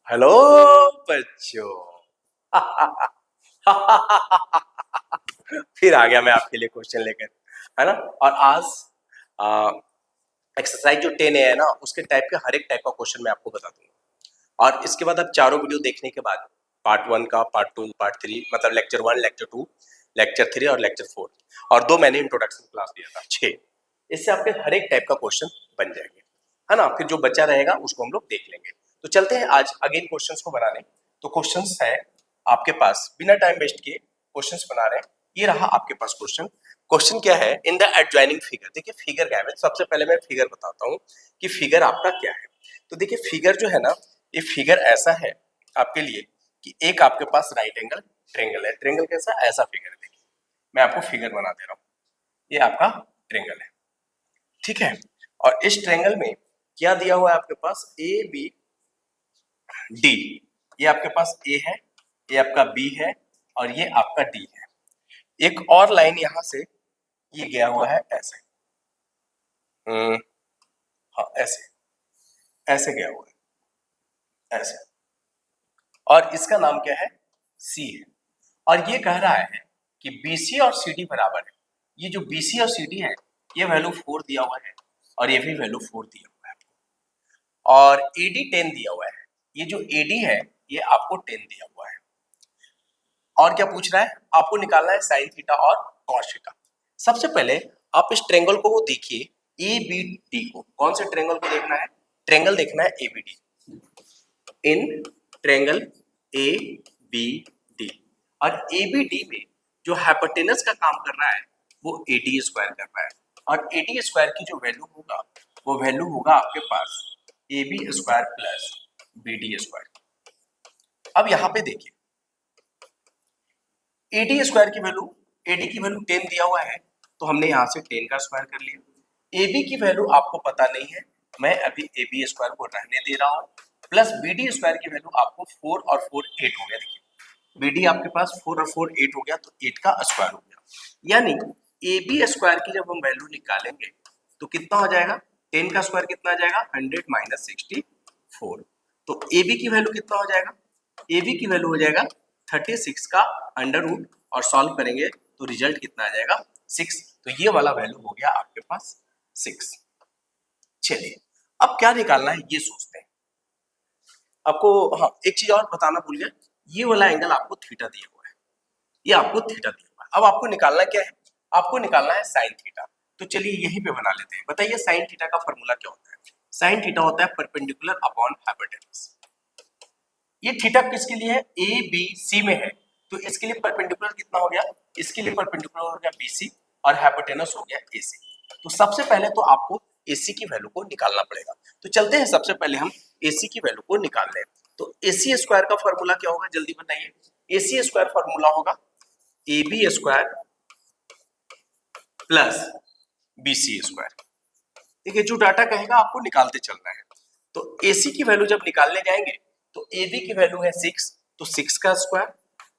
Hello बच्चों। फिर आ गया मैं आपके लिए क्वेश्चन लेकर, है ना। और आज एक्सरसाइज जो 10 है ना, उसके टाइप के हर एक टाइप का क्वेश्चन मैं आपको बता दूंगा। और इसके बाद आप चारों वीडियो देखने के बाद पार्ट 1 का, पार्ट 2, पार्ट 3, मतलब लेक्चर 1, लेक्चर 2, लेक्चर 3 और लेक्चर 4, और 2 मैंने इंट्रोडक्शन क्लास दिया था, 6। इससे आपके हर एक टाइप का क्वेश्चन बन जाएंगे, है ना। फिर जो बच्चा रहेगा उसको हम लोग देख लेंगे। तो चलते हैं आज अगेन क्वेश्चंस को बनाने। तो क्वेश्चंस है आपके पास, बिना टाइम वेस्ट किए क्वेश्चंस बना रहे हैं। ये रहा आपके पास क्वेश्चन। क्वेश्चन क्या है, इन द एडजॉइनिंग फिगर। देखिए फिगर क्या है, सबसे पहले मैं फिगर बताता हूँ कि फिगर आपका क्या है। तो देखिए फिगर जो है ना, ये फिगर ऐसा है आपके लिए कि एक आपके पास राइट एंगल ट्रेंगल है। ट्रेंगल कैसा, ऐसा फिगर है। देखिए मैं आपको फिगर बना दे रहा हूँ, ये आपका ट्रेंगल है, ठीक है। और इस ट्रेंगल में क्या दिया हुआ है आपके पास, ए बी डी। ये आपके पास ए है, ये आपका बी है, और ये आपका डी है। एक और लाइन यहां से ये गया हुआ है ऐसे, हाँ ऐसे, ऐसे गया हुआ है ऐसे, और इसका नाम क्या है, सी है। और ये कह रहा है कि बीसी और सीडी बराबर है। ये जो बीसी और सीडी है, ये वैल्यू 4 दिया हुआ है, और ये भी वैल्यू 4 दिया हुआ है, और एडी 10 दिया हुआ है। ये जो एडी है, ये आपको 10 दिया हुआ है। और क्या पूछ रहा है, आपको निकालना है साइन थीटा और कॉस थीटा। सबसे पहले आप इस ट्रेंगल को वो देखिए, ए बी डी को। कौन से ट्रेंगल को देखना है, ट्रेंगल देखना है A B D, in triangle A B D. और ए बी डी में जो हाइपोटेनस का काम कर रहा है वो ए डी स्क्वायर कर रहा है, और ए डी स्क्वायर की जो वैल्यू होगा वो वैल्यू होगा आपके पास A B square plus B D square. अब यहाँ पे देखिए एडी स्क्वायर की वैल्यू, एडी की वैल्यू 10 दिया हुआ है, तो हमने यहाँ से 10 का स्क्वायर कर लिया। एबी की वैल्यू आपको पता नहीं है, मैं अभी ए बी स्क्वायर को रहने दे रहा हूँ, प्लस बी डी स्क्वायर की वैल्यू आपको 4 और 4 8 हो गया। देखिए बी डी आपके पास 4 और 4 8 हो गया, तो 8 का स्क्वायर हो गया। यानी ए बी स्क्वायर की जब हम वैल्यू निकालेंगे तो कितना हो जाएगा, 10 का स्क्वायर कितना आ जाएगा, 100 माइनस 64। तो ए बी की वैल्यू कितना हो जाएगा, ए बी की वैल्यू हो जाएगा 36 का अंडर रूट, और सॉल्व करेंगे तो रिजल्ट कितना आ जाएगा, 6। तो ये वाला वैल्यू हो गया आपके पास 6। चलिए अब क्या निकालना है ये सोचते हैं। आपको हाँ एक चीज और बताना भूल गया, ये वाला एंगल आपको थीटा दिया हुआ है, ये आपको थीटा दिया हुआ है। अब आपको निकालना क्या है, आपको निकालना है साइन थीटा। तो चलिए यहीं पे बना लेते हैं। बताइए साइन थीटा का फॉर्मूला क्या होता है। साइन थीटा होता है परपेंडिकुलर अपॉन हाइपोटेनस। ये थीटा किसके लिए है, ए बी सी में है, तो इसके लिए परपेंडिकुलर कितना हो गया, इसके लिए परपेंडिकुलर हो गया बीसी, और हाइपोटेनस हो गया एसी। तो सबसे पहले तो आपको एसी की वैल्यू को निकालना पड़ेगा। तो चलते हैं सबसे पहले हम एसी की वैल्यू को निकाल लें। तो एसी स्क्वायर का फॉर्मूला क्या होगा, जल्दी बताइए। एसी स्क्वायर फॉर्मूला होगा A B square plus BC square. देखिए जो डाटा कहेगा आपको निकालते चलना है। तो एसी की वैल्यू जब निकालने जाएंगे तो ए बी की वैल्यू है 6, तो 6 का स्क्वायर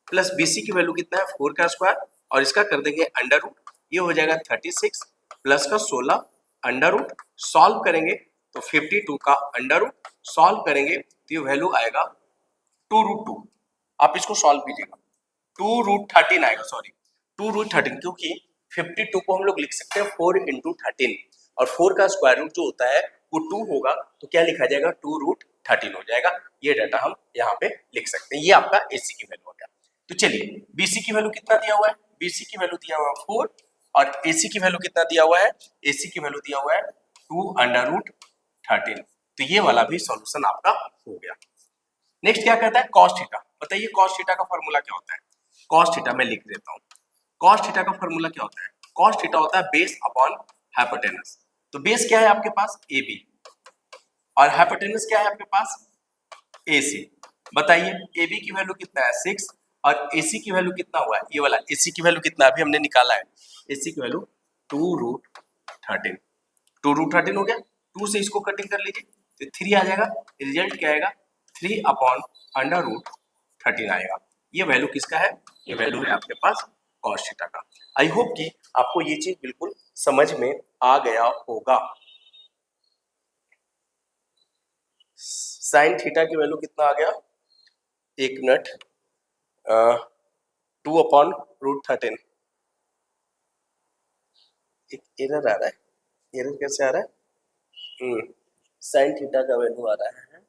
प्लस बीसी की वैल्यू कितना है, 4 का स्क्वायर, और इसका कर देंगे अंडर रूट। ये हो जाएगा 36 प्लस का 16 अंडर रूट। सॉल्व करेंगे तो 52 का अंडर रूट, सॉल्व करेंगे तो ये वैल्यू आएगा 2√2। आप इसको सॉल्व कीजिएगा, 2√13 आएगा, सॉरी 2√13, क्योंकि 52 को हम लोग लिख सकते हैं 4 × 13, और 4 का स्क्वायर रूट जो होता है वो 2 होगा, तो क्या लिखा जाएगा, 2√13 हो जाएगा। ये डाटा हम यहाँ पे लिख सकते हैं। ये आपका एसी की वैल्यू हो गया। तो चलिए बीसी की वैल्यू कितना दिया हुआ है, बीसी की वैल्यू दिया हुआ है 4, और एसी की वैल्यू कितना दिया हुआ है, एसी की वैल्यू दिया हुआ है 2√13। तो ये वाला भी सॉल्यूशन आपका हो गया। नेक्स्ट क्या कहता है, कॉस थीटा। बताइए कॉस थीटा का फॉर्मूला क्या होता है। कॉस थीटा मैं लिख देता हूँ। कॉस थीटा का फॉर्मूला क्या होता है, कॉस थीटा होता है बेस अपॉन हाइपोटेनस। तो बेस क्या है आपके पास, ए बी, और हाइपोटेनस क्या है आपके पास, ए सी। बताइए ए बी की वैल्यू कितना है 6, और एसी की वैल्यू कितना हुआ है, ये वाला एसी की वैल्यू कितना अभी हमने निकाला है, एसी की वैल्यू 2√13। 2√13 हो गया, 2 से इसको कटिंग कर लीजिए तो 3 आ जाएगा। रिजल्ट क्या आएगा, 3/√13 आएगा। ये वैल्यू किसका है, ये वैल्यू है आपके पास कॉस थीटा का। आई होप कि आपको ये चीज बिल्कुल समझ में आ गया होगा। साइन थीटा की वैल्यू कितना आ गया, 1 मिनट, 2/√13। एक एरर आ रहा है, एरर कैसे आ रहा है? साइन थीटा का वैल्यू आ रहा है,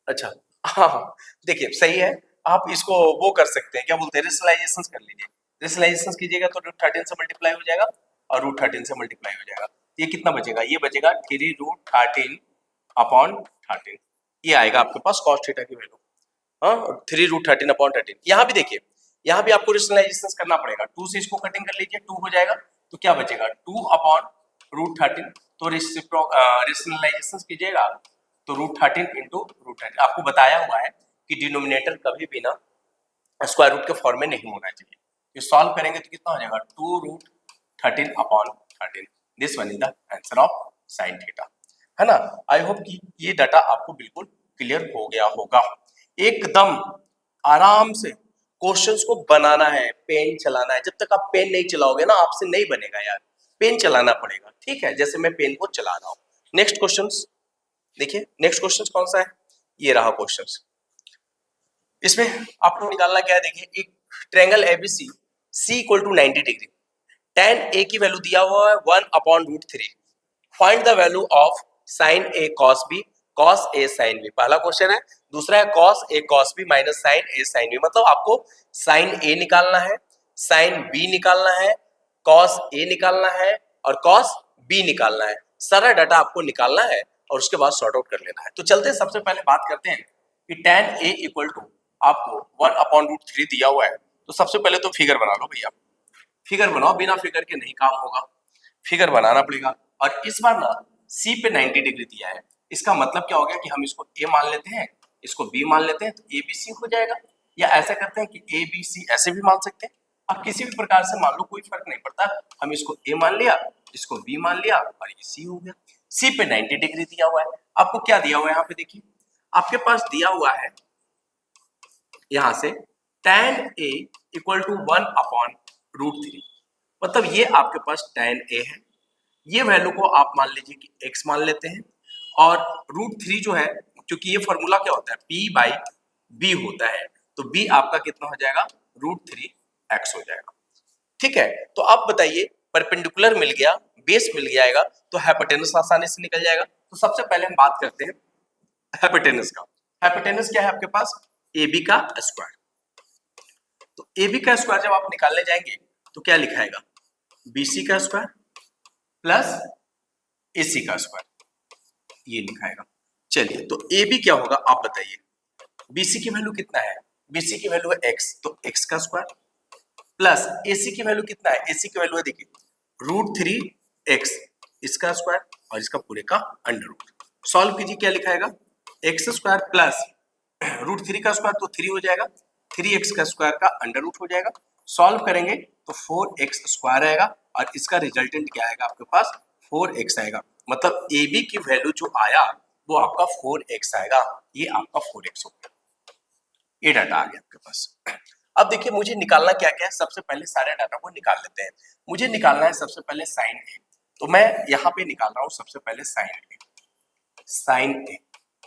अच्छा, हाँ हाँ, देखिए सही है। आप इसको वो कर सकते हैं, क्या बोलते हैं, रेशनलाइजेशन कर लीजिए। रेशनलाइजेशन कीजिएगा तो √13 से मल्टीप्लाई हो जाएगा और √13 से मल्टीप्लाई हो जाएगा। ये कितना बचेगा, ये बचेगा 3√13/13। ये आएगा आपके पास कॉस थीटा की वैल्यू। हाँ, 3√13/13। यहाँ भी देखिए, यहाँ भी आपको रेशनलाइजेशन करना पड़ेगा। 2 से इसको कटिंग कर लीजिए, 2 हो जाएगा, तो क्या बचेगा 2/√13। तो रेशनलाइजेशन कीजिएगा तो √13 इंटू √13। आपको बताया हुआ है कि डिनोमिनेटर कभी भी ना स्क्वायर रूट के फॉर्म में नहीं होना चाहिए। ये सॉल्व करेंगे तो कितना हो जाएगा, 2√13/13। This one is the answer of sine theta, है ना। आई होप कि ये डाटा आपको बिल्कुल क्लियर हो गया होगा। एकदम आराम से क्वेश्चंस को बनाना है, पेन चलाना है। जब तक आप पेन नहीं चलाओगे ना, आपसे नहीं बनेगा यार, पेन चलाना पड़ेगा, ठीक है, जैसे मैं पेन को चला रहा हूँ। नेक्स्ट क्वेश्चंस देखिए, नेक्स्ट क्वेश्चन कौन सा है, ये रहा क्वेश्चन। इसमें आपको निकालना क्या है, देखिए, एक triangle ABC C equal to 90 डिग्री, tan ए की वैल्यू दिया हुआ है 1/√3। Find the value of sine A cos B, cos A sine B, पहला क्वेश्चन है। दूसरा है cos A cos B minus sine A sine B, मतलब आपको साइन ए निकालना है, साइन बी निकालना है, कॉस ए निकालना है और कॉस बी निकालना है। सारा डाटा आपको निकालना है और उसके बाद सॉर्ट आउट कर लेना है। तो चलते हैं, सबसे पहले बात करते हैं कि tan ए इक्वल टू आपको 1/√3 दिया हुआ है। तो सबसे पहले तो फिगर बना लो भैया, फिगर बनाओ, बिना फिगर के नहीं काम होगा, फिगर बनाना पड़ेगा। और इस बार ना सी पे 90 डिग्री दिया है, इसका मतलब क्या हो गया कि हम इसको ए मान लेते हैं, इसको बी मान लेते हैं, तो ए बी सी हो जाएगा। या ऐसा करते हैं कि ए बी सी ऐसे भी मान सकते हैं, आप किसी भी प्रकार से मान लो, कोई फर्क नहीं पड़ता। हम इसको ए मान लिया, इसको बी मान लिया और ये सी हो गया। सी पे 90 डिग्री दिया हुआ है। आपको क्या दिया हुआ है, यहाँ पे देखिए, आपके पास दिया हुआ है यहां से tan a इक्वल टू 1/√3, मतलब ये आपके पास tan a है। ये वैल्यू को आप मान लीजिए कि x मान लेते हैं, और √3 जो है, क्योंकि ये फॉर्मूला क्या होता है, p/b होता है, तो b आपका कितना हो जाएगा, √3x हो जाएगा। ठीक है, तो अब बताइए, परपेंडिकुलर मिल गया, बेस मिल जाएगा, तो हाइपोटेनस आसानी से निकल जाएगा। तो सबसे पहले हम बात करते हैं हाइपोटेनस का। हाइपोटेनस क्या है आपके पास, ए बी का स्क्वायर। तो ए बी का स्क्वायर जब आप निकालने जाएंगे तो क्या लिखाएगा, बी सी का स्क्वायर प्लस ए सी का स्क्वायर, ये लिखाएगा। चलिए, तो ए बी क्या होगा आप बताइए, बी सी की वैल्यू कितना है, बी सी की वैल्यू है एक्स, तो एक्स का स्क्वायर प्लस ए सी की वैल्यू कितना है, ए सी की वैल्यू है देखिए √3x, इसका स्क्वायर और इसका पूरे का अंडर रूट। सॉल्व कीजिए, क्या लिखाएगा, एक्स स्क्वायर प्लस √3 का स्क्वायर तो 3 हो जाएगा, 3x का स्क्वायर का अंडर रूट हो जाएगा। सॉल्व करेंगे तो 4x स्क्वायर आएगा और इसका रिजल्टेंट क्या आएगा आपके पास, 4x आएगा। मतलब ए बी की वैल्यू जो आया वो आपका 4x आएगा, ये आपका 4x हो गया। ये डाटा आ गया आपके पास। अब देखिए, मुझे निकालना क्या क्या है, सबसे पहले सारे डाटा को निकाल लेते हैं। मुझे निकालना है सबसे पहले साइन ए, तो मैं यहाँ पे निकाल रहा हूँ सबसे पहले साइन ए। साइन ए,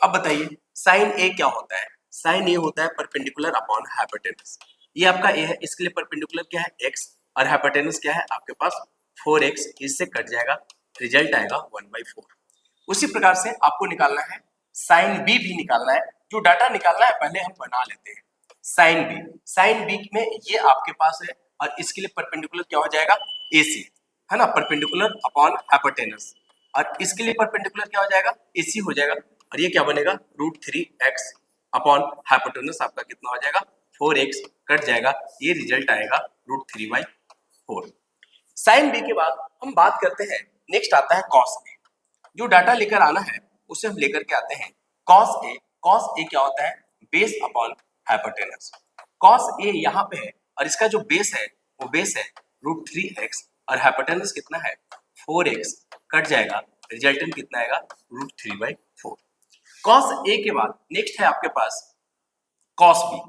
अब बताइए साइन ए क्या होता है, साइन ए होता है परपेंडिकुलर अपॉन हाइपोटेनस। ये आपका ए है, इसके लिए परपेंडिकुलर क्या है, एक्स, और हाइपोटेनस क्या है आपके पास 4x, इससे कट जाएगा, रिजल्ट आएगा 1/4। उसी प्रकार से आपको निकालना है साइन बी भी निकालना है। जो डाटा निकालना है पहले हम बना लेते हैं। साइन बी, साइन बी में ये आपके पास है और इसके लिए परपेंडिकुलर क्या हो जाएगा, AC, है ना, परपेंडिकुलर अपॉन हाइपोटेनस, और इसके लिए परपेंडिकुलर क्या हो जाएगा, AC हो जाएगा, और ये क्या बनेगा √3x अपॉन हाइपोटेनस आपका कितना हो जाएगा 4x, कट जाएगा, ये रिजल्ट आएगा √3/4। साइन बी के बाद हम बात करते हैं, नेक्स्ट आता है कॉस ए। जो डाटा लेकर आना है उसे हम लेकर के आते हैं कॉस ए। कॉस ए क्या होता है, base upon hypotenuse. Cos A यहाँ पे है और इसका जो बेस है वो बेस है √3x और हाइपोटेनस कितना है 4x, कट जाएगा, रिजल्टेंट कितना आएगा √3/4। कॉस ए के बाद नेक्स्ट है आपके पास कॉस बी।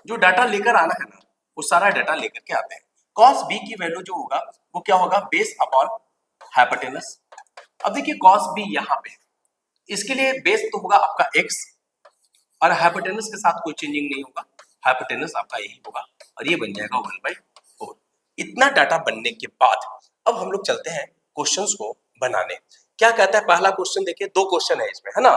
जो डाटा लेकर आना है ना वो सारा डाटा लेकर के आते हैं। कॉस बी की वैल्यू जो होगा वो क्या होगा, बेस अपॉन हाइपोटेनस। अब देखिए कॉस बी यहाँ पे, इसके लिए बेस तो होगा आपका x और हाइपोटेनस के साथ कोई चेंजिंग नहीं होगा, हाइपोटेनस आपका यही होगा और ये बन जाएगा 1/4। इतना डाटा बनने के बाद अब हम लोग चलते हैं क्वेश्चंस को बनाने। क्या कहता है पहला क्वेश्चन, देखिए दो क्वेश्चन है इसमें, है ना?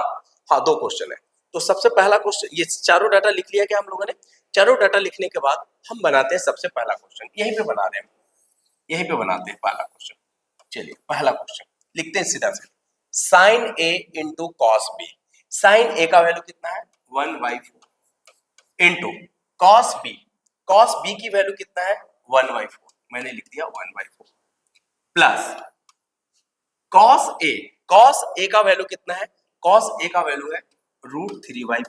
हाँ, दो क्वेश्चन है। तो सबसे पहला क्वेश्चन, ये चारों डाटा लिख लिया क्या हम लोगों ने? चारों डाटा लिखने के बाद हम बनाते हैं सबसे पहला क्वेश्चन, यहीं पे बना रहे हैं, यहीं पे बनाते हैं पहला क्वेश्चन। चलिए पहला क्वेश्चन लिखते हैं सीधा से, sine A into cos B. Sine A का वैल्यू कितना है? 1/4 into cos B, cos B की वैल्यू कितना है? 1/4, मैंने लिख दिया 1/4 plus cos A, cos A का वैल्यू कितना है? कॉस ए का वैल्यू है √3/4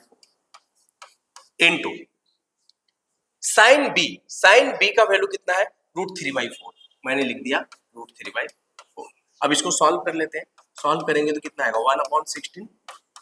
into sine B, sine B का वैल्यू कितना है? √3/4, मैंने लिख दिया √3/4। अब इसको सॉल्व कर लेते हैं, सॉल्व करेंगे तो कितना आएगा? 1/16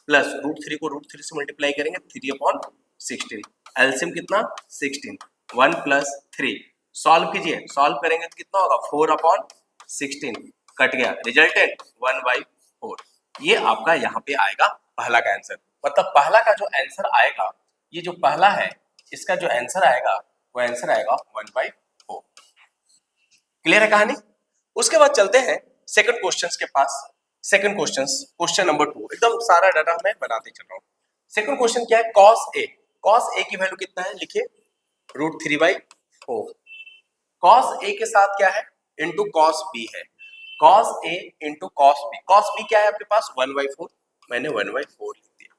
प्लस √3 को √3 से मल्टीप्लाई करेंगे 3/16, एलसीएम कितना? 16, 1 प्लस 3, सॉल्व कीजिए, सॉल्व करेंगे तो कितना होगा? 4/16, कट गया, रिजल्टेंट 1/4। ये आपका यहाँ पे आएगा पहला का आंसर। मतलब पहला का जो आंसर आएगा, ये जो पहला है इसका जो आंसर आएगा वो आंसर आएगा 1/4। क्लियर है कहानी? उसके बाद चलते हैं सेकंड क्वेश्चंस के पास। सेकंड क्वेश्चंस, क्वेश्चन नंबर 2, एकदम सारा डाटा मैं बनाते चल रहा हूँ। सेकंड क्वेश्चन क्या है? कॉस ए, कॉस ए की वैल्यू कितना है? लिखिए √3/4। कॉस ए के साथ क्या है? इंटू कॉस बी है, cos A into cos B, cos B क्या है आपके पास? 1/4, मैंने 1/4 लिख दिया।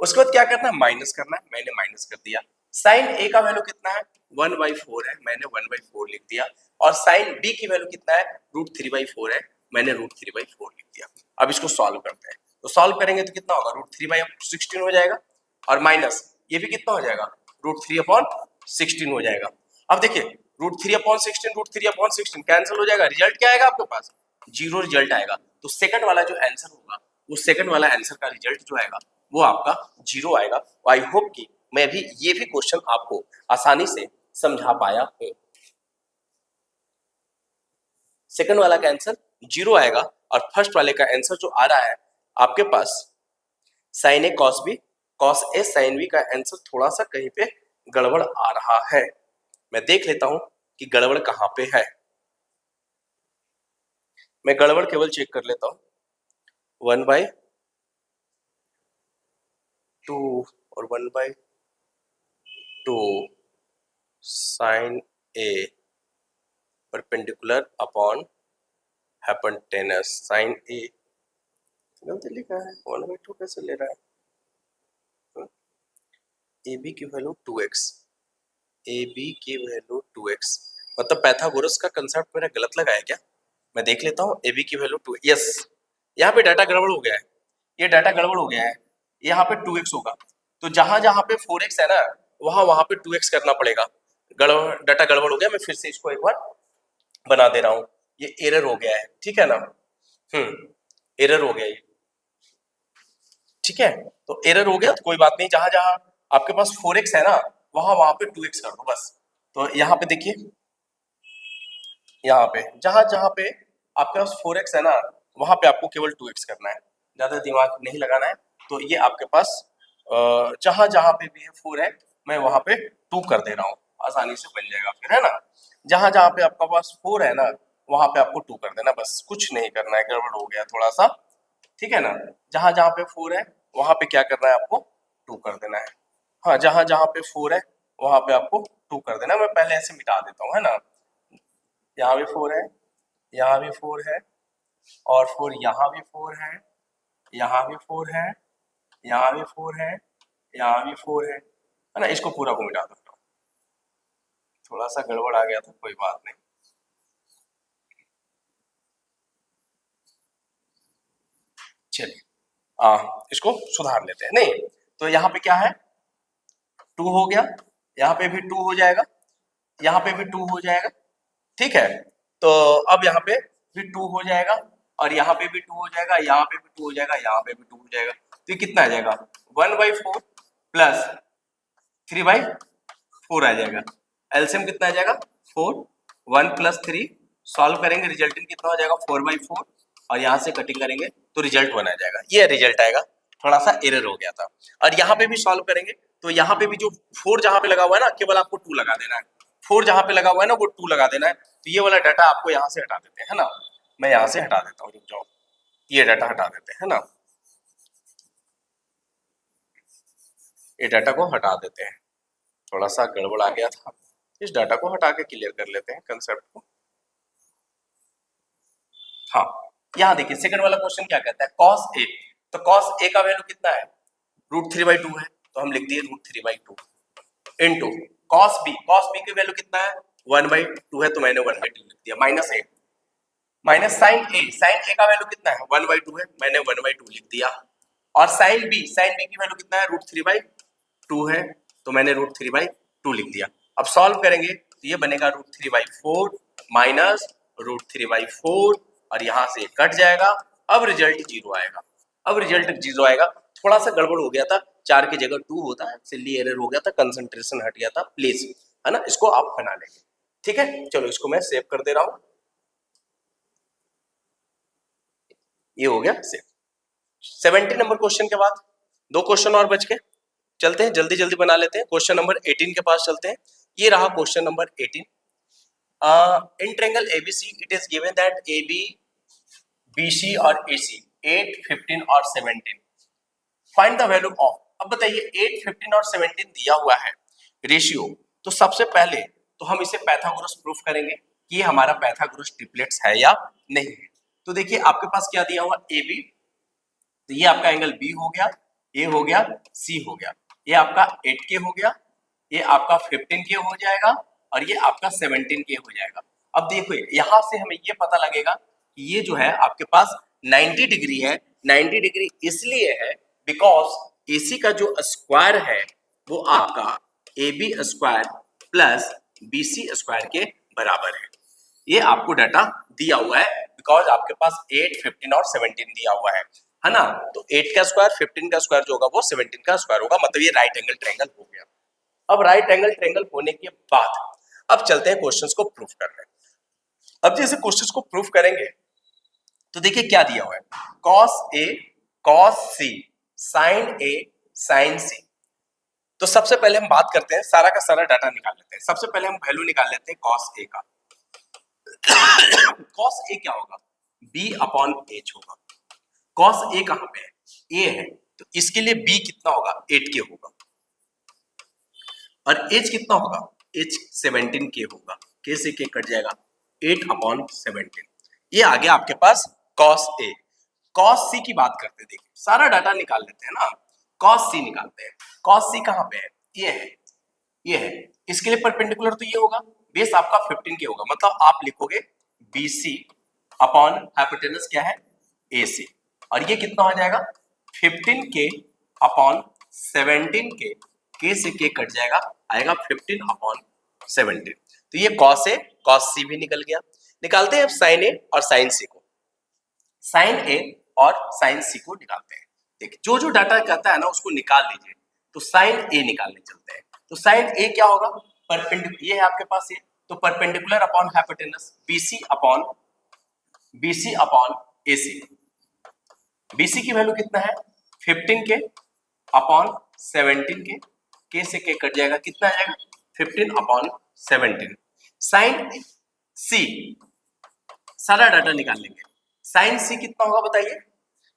उसके बाद क्या करना है? माइनस करना है, मैंने माइनस कर दिया। साइन ए का वैल्यू कितना है? 1/4 है, मैंने 1/4 लिख दिया। और साइन बी की वैल्यू कितना है? √3/4 है, मैंने √3/4 लिख दिया। अब इसको सॉल्व करते हैं, तो सॉल्व करेंगे तो कितना होगा? √3/16 हो जाएगा और माइनस ये भी कितना हो जाएगा? √3/16 हो जाएगा। अब देखिए √3/16, √3/16 कैंसिल हो जाएगा, रिजल्ट क्या आएगा आपके पास? 0 रिजल्ट आएगा। तो सेकंड वाला जो आंसर होगा, वो सेकंड वाला आंसर का रिजल्ट जो आएगा वो आपका 0 आएगा। आई होप कि मैं भी ये भी क्वेश्चन आपको आसानी से समझा पाया हूं। सेकंड वाला का आंसर 0 आएगा और फर्स्ट वाले का आंसर जो आ रहा है आपके पास sign A cos B, cos A sine B का आंसर थोड़ा सा कहीं पे गड़बड़ आ रहा है। मैं देख लेता हूं कि गड़बड़ कहां पे है, मैं गड़बड़ केवल चेक कर लेता हूं। 1/2 और 1/2 साइन ए परपेंडिकुलर अपॉन हाइपोटेनस साइन ए, गलत लिखा है, 1/2 कैसे ले रहा है? ए बी की वैल्यू 2x, ए बी की वैल्यू 2x, मतलब पाइथागोरस का कंसेप्ट मेरा गलत लगा है क्या? मैं देख लेता हूँ। ए बी की वैल्यू 2, यस, यहाँ पे डाटा गड़बड़ हो गया है, ये डाटा गड़बड़ हो गया है, यहाँ पे 2x होगा, तो जहां जहां पे 4x है ना वहां वहां पे 2x करना पड़ेगा। गड़बड़, डाटा गड़बड़ हो गया, मैं फिर से इसको एक बार बना दे रहा हूँ, ये एरर हो गया है, ठीक है ना? एरर हो गया ये, ठीक है, तो एरर हो गया तो कोई बात नहीं, जहां जहां आपके पास 4x है ना वहां वहां पे 2x कर दो बस। तो यहाँ पे देखिए, यहाँ पे जहां जहां पे आपके पास 4x है ना वहां पे आपको केवल 2x करना है, ज्यादा दिमाग नहीं लगाना है। तो ये आपके पास जहां जहां पे भी है 4 है, मैं वहां पे 2 कर दे रहा हूँ, आसानी से बन जाएगा फिर, है ना? जहां जहां पे आपका पास 4 है ना वहां पे आपको 2 कर देना, बस कुछ नहीं करना है, गड़बड़ हो गया थोड़ा सा, ठीक है ना? जहां जहां पे 4 है वहां पे क्या करना है आपको? 2 कर देना है। हाँ, जहां जहां पे 4 है वहां पे आपको 2 कर देना, मैं पहले ऐसे मिटा देता हूँ, है ना? यहाँ भी 4 है, यहाँ भी 4 है, और 4 यहाँ भी 4 है, यहाँ भी 4 है, यहाँ भी 4 है, यहाँ भी 4 है ना? इसको पूरा को मिटा देता हूँ, थोड़ा सा गड़बड़ आ गया था, कोई बात नहीं। चलिए इसको सुधार लेते हैं। नहीं तो यहाँ पे क्या है? 2 हो गया, यहाँ पे भी 2 हो जाएगा, यहाँ पे भी 2 हो जाएगा, ठीक है? तो अब यहाँ पे भी 2 हो जाएगा और यहाँ पे भी 2 हो जाएगा, यहाँ पे भी 2 हो जाएगा, यहाँ पे भी 2 हो जाएगा, तो ये कितना आ जाएगा? 1/4 प्लस 3/4 आ जाएगा। एलसीएम कितना आ जाएगा? 4, 1 प्लस 3, सॉल्व करेंगे रिजल्टेंट कितना हो जाएगा? 4/4 और यहाँ से कटिंग करेंगे तो रिजल्ट 1 आ जाएगा, ये रिजल्ट आएगा। थोड़ा सा एरर हो गया था। और यहाँ पे भी सॉल्व करेंगे तो यहाँ पे भी जो 4 जहाँ पे लगा हुआ है ना, केवल आपको 2 लगा देना है। 4 जहाँ पे लगा हुआ है ना, वो 2 लगा देना है। तो ये वाला डाटा आपको यहाँ से हटा देते हैं, है ना। मैं यहाँ से हटा देता हूँ, रुक जाओ, ये डाटा हटा देते हैं, है ना। ये डाटा को हटा देते हैं, थोड़ा सा गड़बड़ आ गया था। इस डाटा को हटा के क्लियर कर लेते हैं कंसेप्ट को। हाँ, यहाँ देखिए सेकंड वाला क्वेश्चन क्या कहता है, cos a। तो cos a का वैल्यू कितना है, √3/2 है, तो हम लिख दिए √3/2 इनटू cos b की वैल्यू कितना है, 1/2 है, तो मैंने 1/2 लिख दिया, -a माइनस sin a का वैल्यू कितना है, 1/2 है, मैंने 1/2 लिख दिया। और sin b की वैल्यू कितना है, √3/2 है, तो मैंने √3/2 लिख दिया। अब सॉल्व करेंगे तो ये बनेगा √3/4 माइनस √3/4 और यहाँ से कट जाएगा। अब रिजल्ट 0 आएगा, अब रिजल्ट 0 आएगा। थोड़ा सा गड़बड़ हो गया था, 4 की जगह 2 होता है, सिल्ली एरर हो गया था, कंसंट्रेशन हट गया था, प्लीज, है ना। इसको आप बना लेंगे, ठीक है। चलो इसको मैं सेव कर दे रहा हूँ, ये हो गया सेव। 70 नंबर क्वेश्चन के बाद 2 क्वेश्चन और बच गए, चलते हैं जल्दी जल्दी बना लेते हैं। क्वेश्चन नंबर 18 के पास चलते हैं। ये रहा question number 18। In triangle ABC it is given that AB BC और एसी 8, 15 और 17, फाइंड द वैल्यू ऑफ। अब बताइए 8, 15 और 17 दिया हुआ है रेशियो, तो सबसे पहले तो हम इसे पाइथागोरस प्रूफ करेंगे कि ये हमारा पाइथागोरस ट्रिपलेट्स है या नहीं है। तो देखिए आपके पास क्या दिया हुआ, ए बी, तो ये आपका एंगल बी हो गया, ए हो गया, सी हो गया, ये आपका 8K हो गया, ये आपका 15K हो जाएगा और ये आपका 17K हो जाएगा। अब देखो यहां से हमें ये पता लगेगा कि ये जो है आपके पास 90 डिग्री है। 90 डिग्री इसलिए है बिकॉज एसी का जो स्क्वायर है वो आपका A B square plus BC square के बराबर है। ये आपको डाटा दिया हुआ है बिकॉज आपके पास 8, 15 और 17 दिया हुआ है ना। तो 8 का स्क्वायर 15 का स्क्वायर जो होगा वो 17 का स्क्वायर होगा, मतलब ये राइट एंगल ट्रायंगल हो गया। अब राइट एंगल ट्रायंगल होने के बाद अब चलते हैं क्वेश्चंस को प्रूफ करने। अब जैसे क्वेश्चंस को प्रूफ करेंगे तो देखिए क्या दिया हुआ है, cos A cos C sin A sin C। तो सबसे पहले हम बात करते हैं, सारा का सारा डाटा निकाल लेते हैं। सबसे पहले हम वैल्यू निकाल लेते हैं cos A का। cos A क्या होगा, B/H होगा। cos A कहां पे है, A है, तो इसके लिए B कितना होगा, 8K होगा। और H कितना होगा, H 17K होगा। K से K कट जाएगा, 8/17। ये आ गया आपके पास cos A। cos C की बात करते हैं, देखिए सारा डाटा निकाल लेते हैं ना। cos C निकालते हैं, cos C कहां पे है, ये है, ये है। इसके लिए परपेंडिकुलर तो ये होगा, बेस आपका 15K होगा, मतलब आप लिखोगे BC अपॉन हाइपोटेनस क्या है, AC, और ये कितना हो जाएगा 15K अपॉन 17K, K से K कट जाएगा, आएगा 15/17। तो ये cos A cos C भी निकल गया। निकालते हैं अब sin A और sin C को। sin A और sin C को निकालते हैं। देखिए जो जो डाटा कहता है ना उसको निकाल लीजिए। तो sin A निकालने चलते हैं। तो sin A क्या होगा, परपेंडिकुलर, ये है आपके पास ये, तो perpendicular upon hypotenuse BC upon AC। BC की वैल्यू कितना है 15K अपॉन 17K, K से K कट जाएगा, कितना आ जाएगा 15/17। sin C सारा डाटा निकाल लेंगे, sin C कितना होगा बताइए,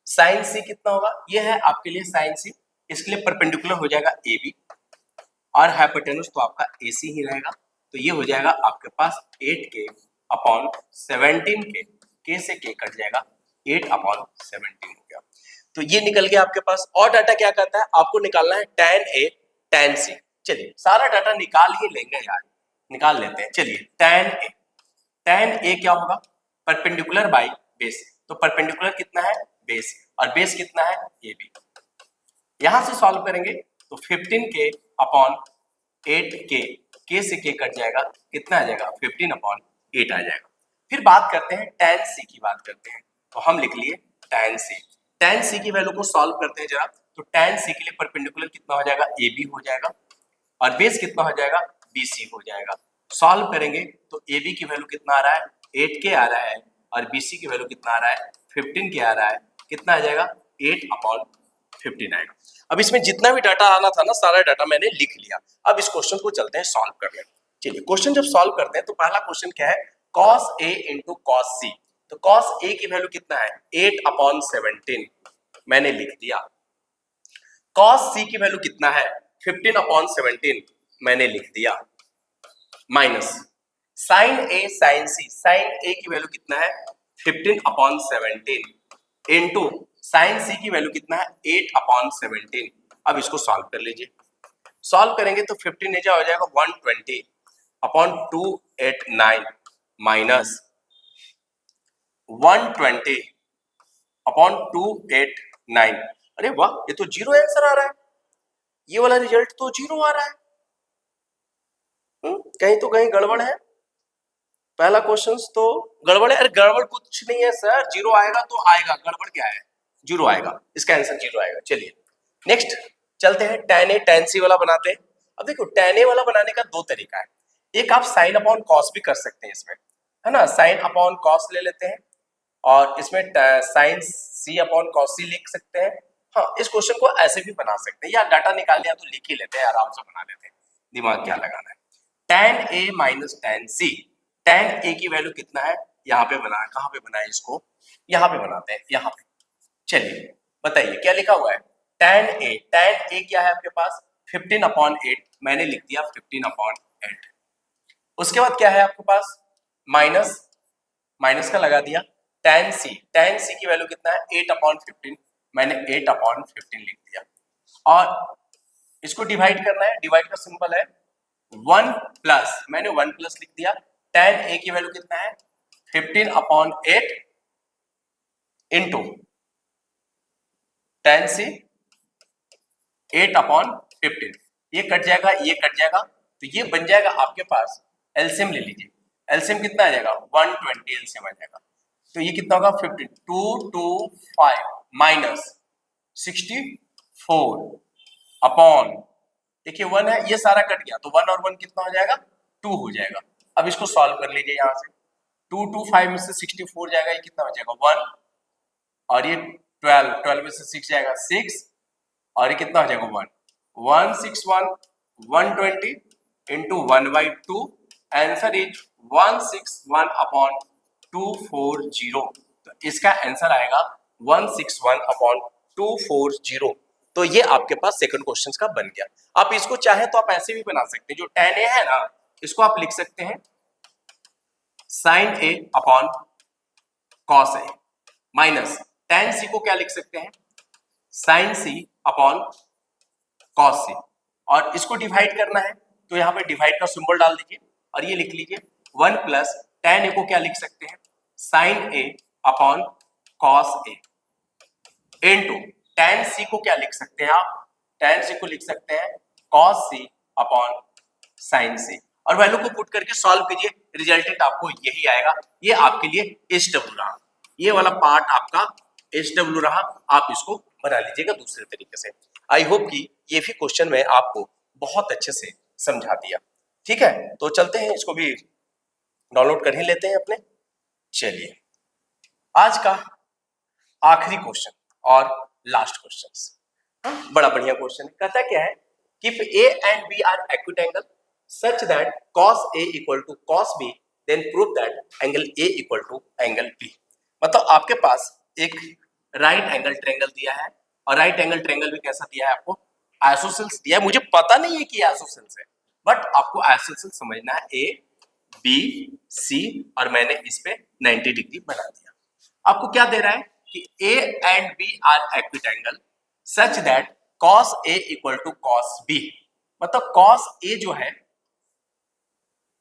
sin C कितना होगा, ये है आपके लिए sin C, इसके लिए परपेंडिकुलर हो जाएगा AB और हाइपोटेनस तो आपका AC ही रहेगा। तो ये हो जाएगा आपके पास 8K अपॉन 17K, K से K कट जाएगा, 8/17 हो गया। तो ये निकल गया आपके पास। और डाटा क्या कहता है, आपको निकालना है tan A tan C। चलिए सारा डाटा निकाल ही लेंगे यार, निकाल लेते हैं। चलिए tan A क्या होगा, परपेंडिकुलर बाई बेस, तो परपेंडिकुलर कितना है बेस, और बेस कितना है AB। यहां से सॉल्व करेंगे तो 15K अपॉन 8K, K से K कट जाएगा, कितना आ जाएगा 15/8 आ जाएगा। फिर बात करते हैं tan C की बात करते हैं, तो हम लिख लिए tan C। tan C की वैल्यू को सॉल्व करते हैं जरा, तो tan C के लिए परपेंडिकुलर कितना हो जाएगा AB हो जाएगा, और बेस कितना हो जाएगा BC हो जाएगा। सॉल्व करेंगे तो AB की वैल्यू कितना आ रहा है 8K आ रहा है, और BC की वैल्यू कितना आ रहा है 15 क्या आ रहा है, कितना आ जाएगा 8/15 आएगा। अब इसमें जितना भी डाटा आना था ना, सारा डाटा मैंने लिख लिया। अब इस क्वेश्चन को चलते हैं सॉल्व करने। चलिए क्वेश्चन जब सॉल्व करते हैं तो पहला क्वेश्चन क्या है, cos A into cos C। तो cos A की वैल्यू कितना है 8/17 मैंने लिख दिया। cos C की वैल्यू कितना है 15/17 मैंने लिख दिया। Minus sin A sin C, sin A की वैल्यू कितना है 15/17 इंटू sin C की वैल्यू कितना है 8/17। अब इसको सॉल्व कर लीजिए। सॉल्व करेंगे तो 15 हो जाएगा 120/289 माइनस 120/289। अरे वाह, ये तो जीरो आंसर आ रहा है, ये वाला रिजल्ट तो जीरो आ रहा है। कहीं तो कहीं गड़बड़ है, पहला क्वेश्चन तो गड़बड़ है। अरे गड़बड़ कुछ नहीं है सर, जीरो आएगा तो आएगा, गड़बड़ क्या है, जीरो आएगा, इसका आंसर जीरो आएगा। चलिए नेक्स्ट चलते हैं, tan A tan C वाला बनाते हैं। अब देखो tan A वाला बनाने का दो तरीका है, एक आप साइन अपॉन कॉस भी कर सकते हैं इसमें, है ना, साइन अपॉन कॉस ले लेते हैं और इसमें sine C upon cos C लिख सकते हैं। हाँ, इस क्वेश्चन को ऐसे भी बना सकते हैं, या डाटा निकाल लिया तो लिख ही लेते हैं, आराम से बना लेते हैं, दिमाग क्या लगाना है। tan A minus tan C, tan A की वैल्यू कितना है, यहाँ पे बना, कहाँ पे बनाए इसको, यहाँ पे बनाते हैं, यहाँ पे। चलिए बताइए क्या लिखा हुआ है, tan A क्या है आपके पास 15/8 मैंने लिख दिया 15/8। उसके बाद क्या है आपके पास माइनस, माइनस का लगा दिया, tan C की वैल्यू कितना है 8/15 मैंने 8/15 लिख दिया। और इसको डिवाइड करना है, डिवाइड का सिंबल है 1 प्लस, मैंने 1 प्लस लिख दिया। tan A की वैल्यू कितना है 15/8 इंटू tan C 8/15, ये कट जाएगा, ये कट जाएगा, तो ये बन जाएगा आपके पास, एलसीएम ले लीजिए, एलसीएम कितना आ जाएगा 120 एलसीएम आ जाएगा। तो ये कितना होगा 15 225 माइनस 64 अपॉन, देखिए 1 है, ये सारा कट गया तो 1 और 1 कितना हो जाएगा 2 हो जाएगा। अब इसको सॉल्व कर लीजिए, यहाँ से 225 में से 64 जाएगा, ये कितना हो जाएगा 1, और ये 12 में से 6 जाएगा 6, और ये कितना हो जाएगा 1 161 120 इंटू 1/2, आंसर इज 161/240। तो इसका आंसर आएगा 161/240। तो ये आपके पास सेकंड क्वेश्चन का बन गया। आप इसको चाहे तो आप ऐसे भी बना सकते हैं, जो tan A है ना, इसको आप लिख सकते हैं sin A upon cos A minus tan C को क्या लिख सकते हैं sin C upon cos C, और इसको डिवाइड करना है तो यहाँ पे डिवाइड का सिंबल डाल दीजिए और ये लिख लीजिए 1 प्लस tan A को क्या लिख सकते हैं sin A upon cos A into tan C को क्या लिख सकते हैं आप, tan C को लिख सकते हैं cos C upon sin C, और वैल्यू को पुट करके सॉल्व कीजिए, रिजल्टेंट आपको यही आएगा। ये आपके लिए SW रहा, ये वाला पार्ट आपका SW रहा, आप इसको बना लीजिएगा दूसरे तरीके से। आई होप कि ये भी क्वेश्चन में आपको बहुत अच्छे से समझा दिया। ठीक है, तो चलते हैं, इसको भी डाउनलोड कर ही लेते हैं अपने। चलिए आज का आखिरी क्वेश्चन और लास्ट क्वेश्चन, बड़ा बढ़िया क्वेश्चन है। कहता क्या है कि if A and B are acute angle such that cos A equal to cos B, then prove that angle A equal to angle B। मतलब आपके पास एक राइट एंगल ट्रायंगल दिया है, और राइट एंगल ट्रायंगल भी कैसा दिया है आपको, आइसोसेल्स दिया है। मुझे पता नहीं है कि आइसोसेल्स है, बट आपको आइसोसेल्स समझना है, A B C, और मैंने इस पे 90 डिग्री बना दिया। आपको क्या दे रहा है कि A and B are acute angle such that cos A equal to cos B, मतलब cos A जो है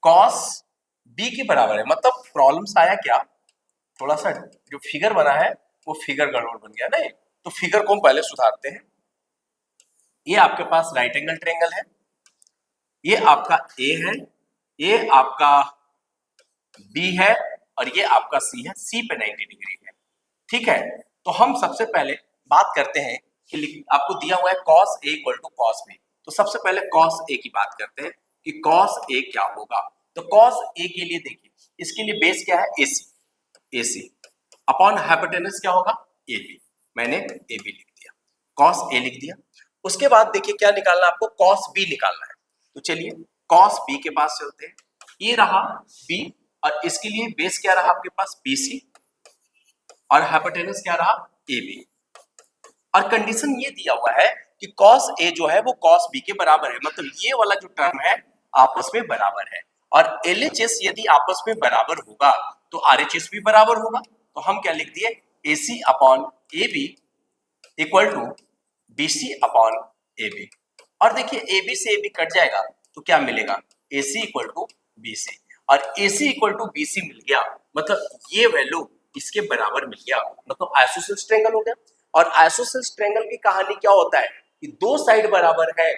cos B के बराबर है। मतलब प्रॉब्लम्स आया क्या, थोड़ा सा जो फिगर बना है वो फिगर गड़बड़ बन गया नहीं, तो फिगर को हम पहले सुधारते हैं। ये आपके पास राइट एंगल ट्रायंगल है, ये आपका A है, ये आपका B है, और ये आपका C है, C पे 90 डिग्री है। ठीक है, तो हम सबसे पहले बात करते हैं कि आपको दिया हुआ है cos A equal to cos B, तो सबसे पहले cos A की बात करते हैं कि cos A क्या होगा। तो cos A के लिए देखिए, इसके लिए बेस क्या है AC, AC अपॉन हाइपोटेनस क्या होगा, ए बी। मैंने ए बी लिख दिया, कॉस ए लिख दिया। उसके बाद देखिए क्या निकालना है आपको, कॉस बी निकालना है। तो चलिए कॉस बी के पास चलते हैं। ये रहा बी और इसके लिए बेस क्या रहा आपके पास, बी सी, और हाइपोटेनस क्या रहा, ए बी। और कंडीशन ये दिया हुआ है कि cos A जो है वो cos B के बराबर है, मतलब ये वाला जो टर्म है आपस में बराबर है। और LHS यदि आपस में बराबर होगा तो RHS भी बराबर होगा। तो हम क्या लिख दिए, AC upon AB equal to BC upon AB। और देखिए AB से AB कट जाएगा तो क्या मिलेगा, AC इक्वल टू BC। और AC इक्वल टू BC मिल गया, मतलब ये वैल्यू इसके बराबर मिल गया, मतलब आइसोसेलेस ट्रायंगल हो गया। और आइसोसेलेस ट्रायंगल की कहानी क्या होता है कि दो साइड बराबर है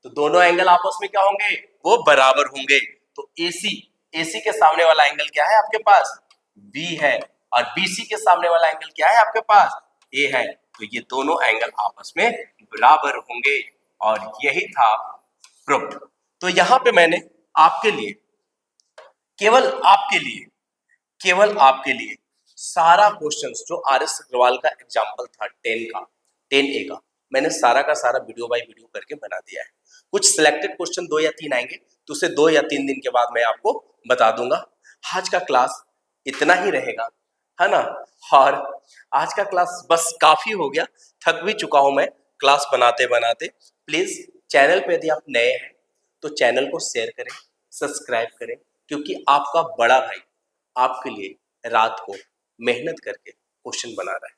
तो दोनों एंगल आपस में क्या होंगे, वो बराबर होंगे। तो AC के सामने वाला एंगल क्या है आपके पास, B है, और BC के सामने वाला एंगल क्या है आपके पास, A है। तो ये दोनों एंगल आपस में बराबर होंगे और यही था प्रूफ। तो यहां पे मैंने आपके लिए, केवल आपके लिए, केवल आपके लिए सारा क्वेश्चंस जो RS अग्रवाल का एग्जांपल था 10 का, 10A का, मैंने सारा का सारा वीडियो बाय वीडियो करके बना दिया है। कुछ सिलेक्टेड क्वेश्चन 2 या 3 आएंगे तो उसे 2 या 3 दिन के बाद मैं आपको बता दूंगा। आज का क्लास इतना ही रहेगा, है ना। और आज का क्लास बस काफी हो गया, थक भी चुका हूं मैं क्लास बनाते बनाते। प्लीज चैनल पे यदि आप नए हैं तो चैनल को शेयर करें, सब्सक्राइब करें, क्योंकि आपका बड़ा भाई आपके लिए रात को मेहनत करके क्वेश्चन बना रहा है।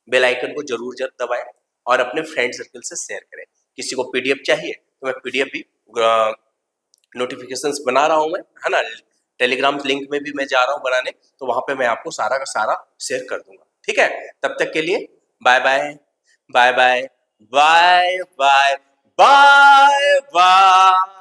बेल आइकन को जरूर दबाएं और अपने फ्रेंड सर्कल से शेयर करें। किसी को पीडीएफ चाहिए तो मैं पीडीएफ भी नोटिफिकेशंस बना रहा हूं मैं, है ना। टेलीग्राम लिंक में भी मैं जा रहा हूं बनाने, तो वहां पे मैं आपको सारा का सारा शेयर कर दूंगा। ठीक है, तब तक के लिए bye bye bye bye bye bye bye bye.